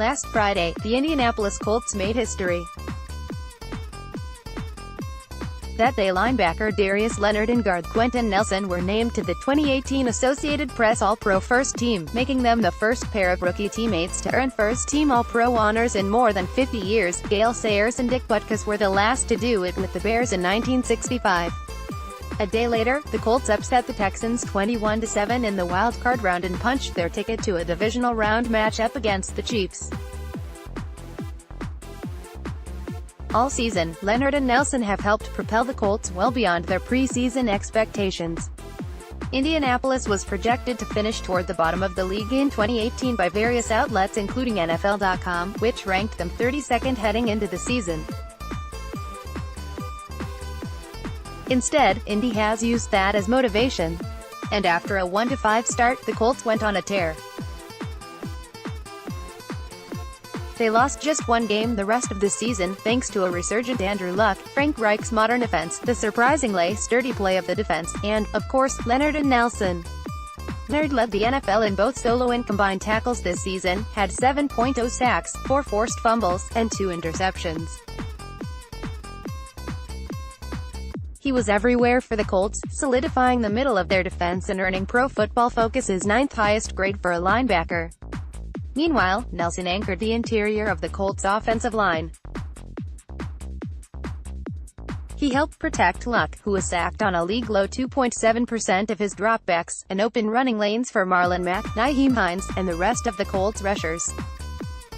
Last Friday, the Indianapolis Colts made history. That day, linebacker Darius Leonard and guard Quenton Nelson were named to the 2018 Associated Press All-Pro First Team, making them the first pair of rookie teammates to earn first-team All-Pro honors in more than 50 years. Gale and Butkus were the last to do it with the Bears in 1965. A day later, the Colts upset the Texans 21-7 in the wild-card round and punched their ticket to a divisional round matchup against the Chiefs. All season, Leonard and Nelson have helped propel the Colts well beyond their preseason expectations. Indianapolis was projected to finish toward the bottom of the league in 2018 by various outlets including NFL.com, which ranked them 32nd heading into the season. Instead, Indy has used that as motivation. And after a 1-5 start, the Colts went on a tear. They lost just one game the rest of the season, thanks to a resurgent Andrew Luck, Frank Reich's modern offense, the surprisingly sturdy play of the defense, and, of course, Leonard and Nelson. Leonard led the NFL in both solo and combined tackles this season, had 7.0 sacks, 4 forced fumbles, and 2 interceptions. He was everywhere for the Colts, solidifying the middle of their defense and earning Pro Football Focus's 9th highest grade for a linebacker. Meanwhile, Nelson anchored the interior of the Colts' offensive line. He helped protect Luck, who was sacked on a league-low 2.7% of his dropbacks, and open running lanes for Marlon Mack, Nyheim Hines, and the rest of the Colts' rushers.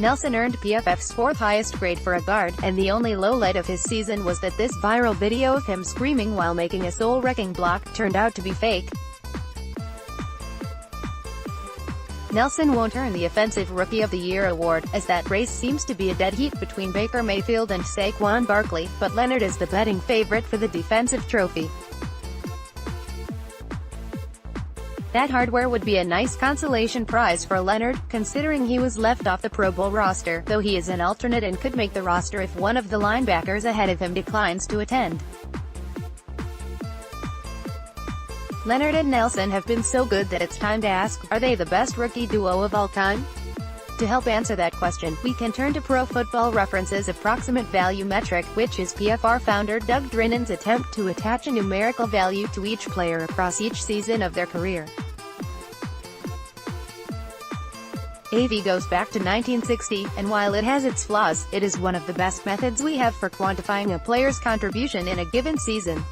Nelson earned PFF's 4th highest grade for a guard, and the only lowlight of his season was that this viral video of him screaming while making a soul-wrecking block turned out to be fake. Nelson won't earn the Offensive Rookie of the Year award, as that race seems to be a dead heat between Baker Mayfield and Saquon Barkley, but Leonard is the betting favorite for the defensive trophy. That hardware would be a nice consolation prize for Leonard, considering he was left off the Pro Bowl roster, though he is an alternate and could make the roster if one of the linebackers ahead of him declines to attend. Leonard and Nelson have been so good that it's time to ask, are they the best rookie duo of all time? To help answer that question, we can turn to Pro Football Reference's approximate value metric, which is PFR founder Doug Drinnan's attempt to attach a numerical value to each player across each season of their career. AV goes back to 1960, and while it has its flaws, it is one of the best methods we have for quantifying a player's contribution in a given season.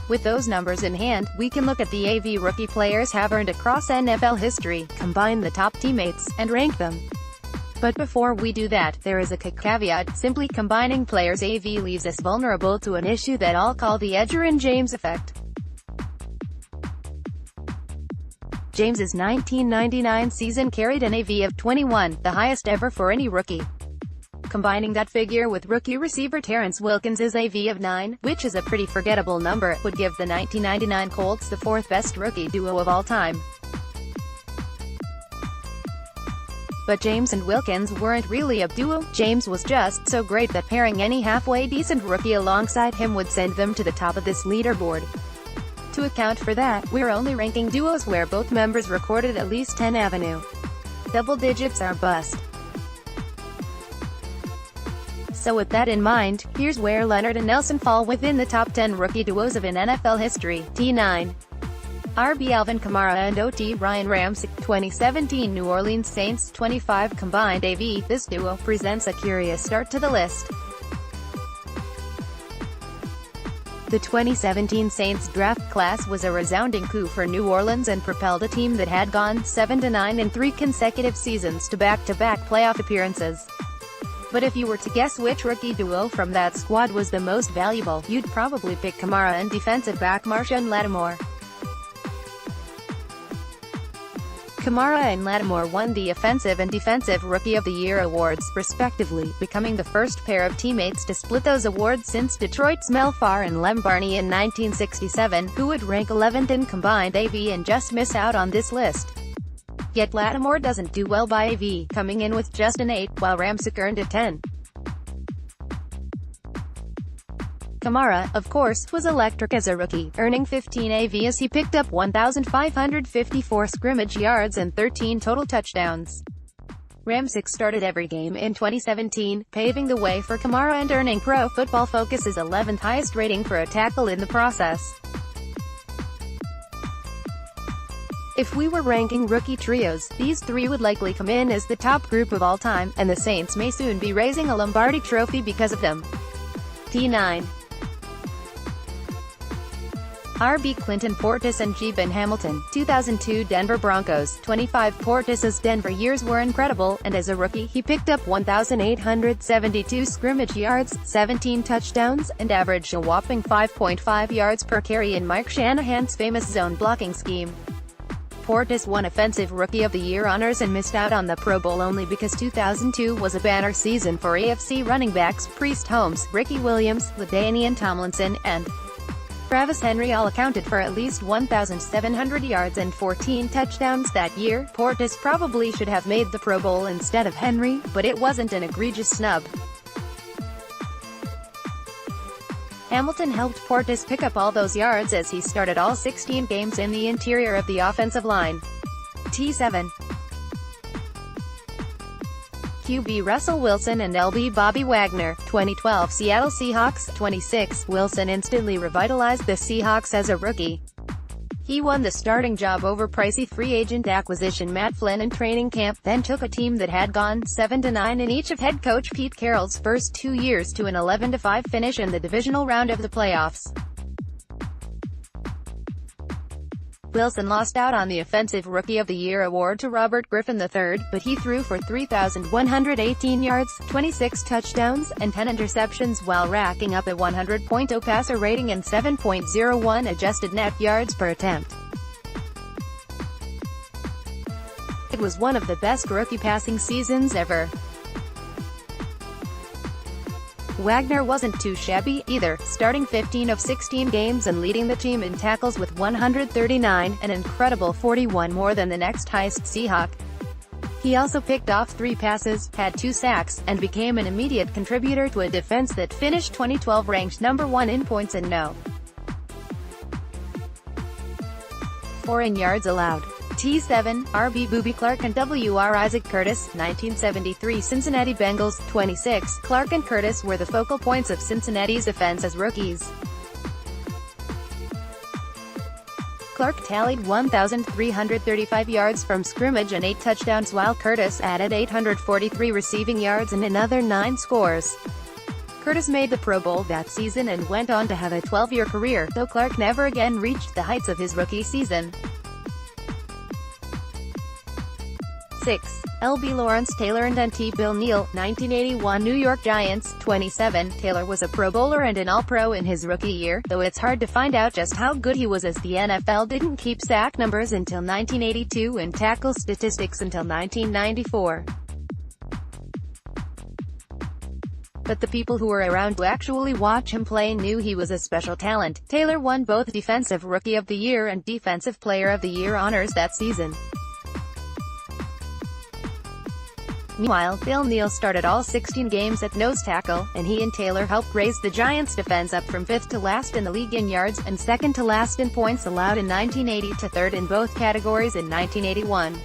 With those numbers in hand, we can look at the AV rookie players have earned across NFL history, combine the top teammates, and rank them. But before we do that, there is a caveat: simply combining players' AV leaves us vulnerable to an issue that I'll call the Edgerrin James effect. James's 1999 season carried an AV of 21, the highest ever for any rookie. Combining that figure with rookie receiver Terrence Wilkins's AV of 9, which is a pretty forgettable number, would give the 1999 Colts the 4th best rookie duo of all time. But James and Wilkins weren't really a duo. James was just so great that pairing any halfway decent rookie alongside him would send them to the top of this leaderboard. To account for that, we're only ranking duos where both members recorded at least 10 avenue. Double digits are bust. So with that in mind, here's where Leonard and Nelson fall within the top 10 rookie duos of in NFL history. T9. RB Alvin Kamara and OT Ryan Ramczyk. 2017 New Orleans Saints 25 combined AV. This duo presents a curious start to the list. The 2017 Saints draft class was a resounding coup for New Orleans and propelled a team that had gone 7-9 in 3 consecutive seasons to back-to-back playoff appearances. But if you were to guess which rookie duo from that squad was the most valuable, you'd probably pick Kamara and defensive back Marshon Lattimore. Kamara and Lattimore won the Offensive and Defensive Rookie of the Year awards, respectively, becoming the first pair of teammates to split those awards since Detroit's Mel Farr and Lem Barney in 1967, who would rank 11th in combined AV and just miss out on this list. Yet Lattimore doesn't do well by AV, coming in with just an 8, while Ramczyk earned a 10. Kamara, of course, was electric as a rookie, earning 15 AV as he picked up 1,554 scrimmage yards and 13 total touchdowns. Ramczyk started every game in 2017, paving the way for Kamara and earning Pro Football Focus's 11th highest rating for a tackle in the process. If we were ranking rookie trios, these three would likely come in as the top group of all time, and the Saints may soon be raising a Lombardi trophy because of them. T9. RB Clinton Portis and G. Ben Hamilton, 2002 Denver Broncos. 25 Portis's Denver years were incredible, and as a rookie he picked up 1,872 scrimmage yards, 17 touchdowns, and averaged a whopping 5.5 yards per carry in Mike Shanahan's famous zone blocking scheme. Portis won Offensive Rookie of the Year honors and missed out on the Pro Bowl only because 2002 was a banner season for AFC running backs Priest Holmes, Ricky Williams, LaDainian Tomlinson, and Travis Henry all accounted for at least 1,700 yards and 14 touchdowns that year. Portis probably should have made the Pro Bowl instead of Henry, but it wasn't an egregious snub. Hamilton helped Portis pick up all those yards as he started all 16 games in the interior of the offensive line. T7. QB Russell Wilson and LB Bobby Wagner, 2012 Seattle Seahawks. 26. Wilson instantly revitalized the Seahawks as a rookie. He won the starting job over pricey free agent acquisition Matt Flynn in training camp, then took a team that had gone 7-9 in each of head coach Pete Carroll's first 2 years to an 11-5 finish in the divisional round of the playoffs. Wilson lost out on the Offensive Rookie of the Year award to Robert Griffin III, but he threw for 3,118 yards, 26 touchdowns, and 10 interceptions while racking up a 100.0 passer rating and 7.01 adjusted net yards per attempt. It was one of the best rookie passing seasons ever. Wagner wasn't too shabby, either, starting 15 of 16 games and leading the team in tackles with 139, an incredible 41 more than the next highest Seahawk. He also picked off 3 passes, had 2 sacks, and became an immediate contributor to a defense that finished 2012 ranked number 1 in points and no. 4 in yards allowed. T7, RB Booby Clark and WR Isaac Curtis, 1973 Cincinnati Bengals. 26. Clark and Curtis were the focal points of Cincinnati's offense as rookies. Clark tallied 1,335 yards from scrimmage and 8 touchdowns while Curtis added 843 receiving yards and another 9 scores. Curtis made the Pro Bowl that season and went on to have a 12-year career, though Clark never again reached the heights of his rookie season. 6. LB Lawrence Taylor and NT Bill Neal, 1981 New York Giants. 27. Taylor was a Pro Bowler and an All-Pro in his rookie year, though it's hard to find out just how good he was as the NFL didn't keep sack numbers until 1982 and tackle statistics until 1994. But the people who were around to actually watch him play knew he was a special talent. Taylor won both Defensive Rookie of the Year and Defensive Player of the Year honors that season. Meanwhile, Bill Neal started all 16 games at nose tackle, and he and Taylor helped raise the Giants' defense up from 5th to last in the league in yards, and 2nd to last in points allowed in 1980 to 3rd in both categories in 1981.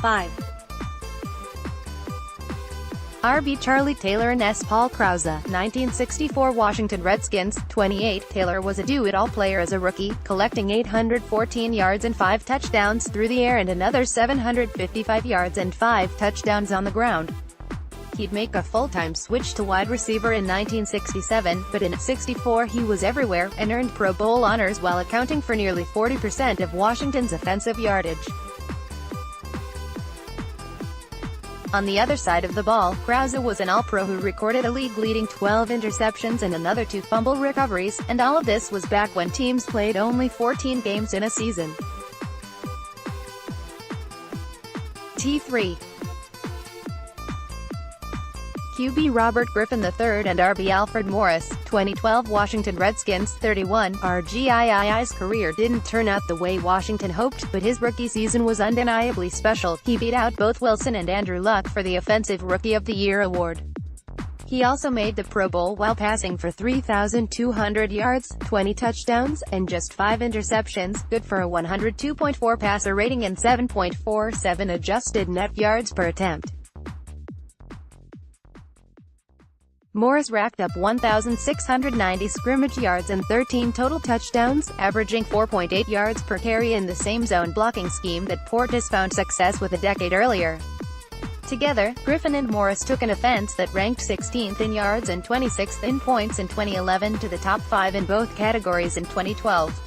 5. RB Charlie Taylor and S. Paul Krause, 1964 Washington Redskins. 28. Taylor was a do-it-all player as a rookie, collecting 814 yards and 5 touchdowns through the air and another 755 yards and 5 touchdowns on the ground. He'd make a full-time switch to wide receiver in 1967, but in '64 he was everywhere, and earned Pro Bowl honors while accounting for nearly 40% of Washington's offensive yardage. On the other side of the ball, Krause was an All-Pro who recorded a league-leading 12 interceptions and another 2 fumble recoveries, and all of this was back when teams played only 14 games in a season. T3. QB Robert Griffin III and RB Alfred Morris, 2012 Washington Redskins. 31. RGII's career didn't turn out the way Washington hoped, but his rookie season was undeniably special. He beat out both Wilson and Andrew Luck for the Offensive Rookie of the Year award. He also made the Pro Bowl while passing for 3,200 yards, 20 touchdowns, and just 5 interceptions, good for a 102.4 passer rating and 7.47 adjusted net yards per attempt. Morris racked up 1,690 scrimmage yards and 13 total touchdowns, averaging 4.8 yards per carry in the same zone blocking scheme that Portis found success with a decade earlier. Together, Griffin and Morris took an offense that ranked 16th in yards and 26th in points in 2011 to the top 5 in both categories in 2012.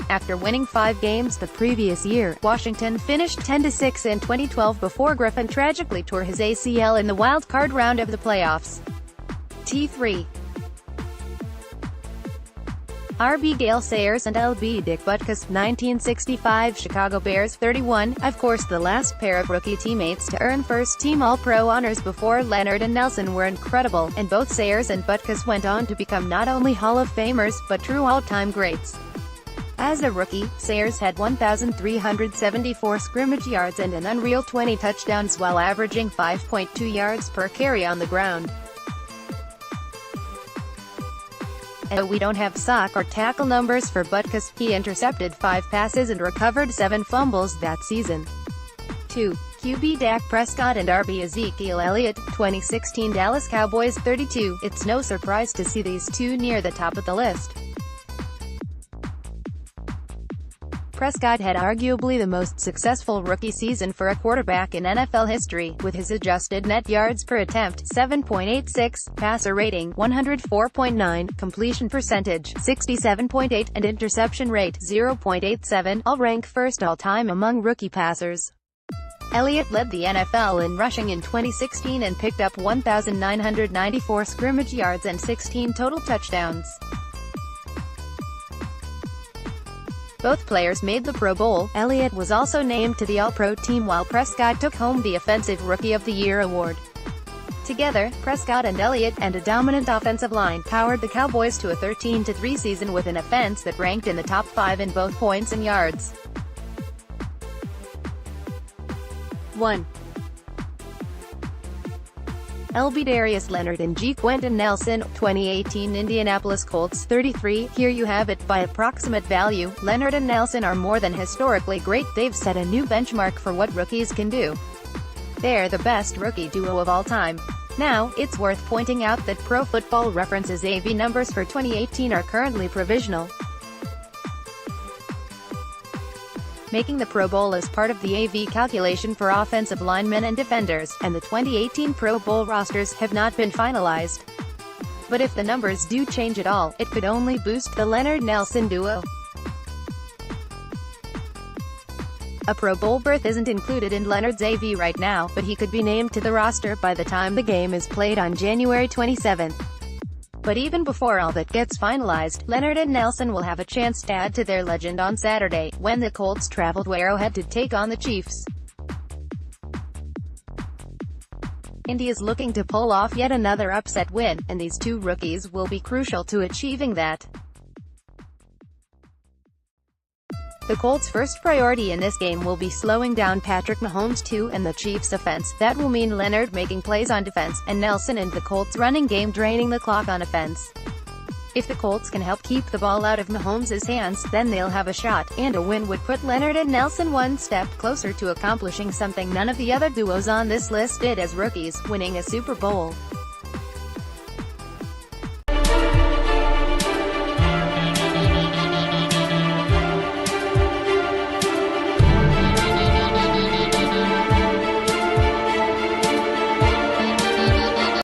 After winning 5 games the previous year, Washington finished 10-6 in 2012 before Griffin tragically tore his ACL in the wild-card round of the playoffs. T3. RB Gale Sayers and LB Dick Butkus, 1965 Chicago Bears, 31, of course the last pair of rookie teammates to earn first-team All-Pro honors before Leonard and Nelson were incredible, and both Sayers and Butkus went on to become not only Hall of Famers, but true all-time greats. As a rookie, Sayers had 1,374 scrimmage yards and an unreal 20 touchdowns while averaging 5.2 yards per carry on the ground. And we don't have sack or tackle numbers for Butkus. He intercepted 5 passes and recovered 7 fumbles that season. 2. QB Dak Prescott and RB Ezekiel Elliott, 2016 Dallas Cowboys, 32. It's no surprise to see these two near the top of the list. Prescott had arguably the most successful rookie season for a quarterback in NFL history, with his adjusted net yards per attempt, 7.86, passer rating, 104.9, completion percentage, 67.8, and interception rate, 0.87, all rank first all-time among rookie passers. Elliott led the NFL in rushing in 2016 and picked up 1,994 scrimmage yards and 16 total touchdowns. Both players made the Pro Bowl. Elliott was also named to the All-Pro team while Prescott took home the Offensive Rookie of the Year award. Together, Prescott and Elliott, and a dominant offensive line, powered the Cowboys to a 13-3 season with an offense that ranked in the top 5 in both points and yards. 1. LB Darius Leonard and Quenton Nelson, 2018 Indianapolis Colts, 33. Here you have it. By approximate value, Leonard and Nelson are more than historically great. They've set a new benchmark for what rookies can do. They're the best rookie duo of all time. Now, it's worth pointing out that Pro Football Reference's AV numbers for 2018 are currently provisional. Making the Pro Bowl is part of the AV calculation for offensive linemen and defenders, and the 2018 Pro Bowl rosters have not been finalized. But if the numbers do change at all, it could only boost the Leonard-Nelson duo. A Pro Bowl berth isn't included in Leonard's AV right now, but he could be named to the roster by the time the game is played on January 27. But even before all that gets finalized, Leonard and Nelson will have a chance to add to their legend on Saturday, when the Colts travel to Arrowhead to take on the Chiefs. Indy is looking to pull off yet another upset win, and these two rookies will be crucial to achieving that. The Colts' first priority in this game will be slowing down Patrick Mahomes too, and the Chiefs' offense. That will mean Leonard making plays on defense, and Nelson and the Colts' running game draining the clock on offense. If the Colts can help keep the ball out of Mahomes' hands, then they'll have a shot, and a win would put Leonard and Nelson one step closer to accomplishing something none of the other duos on this list did as rookies, winning a Super Bowl.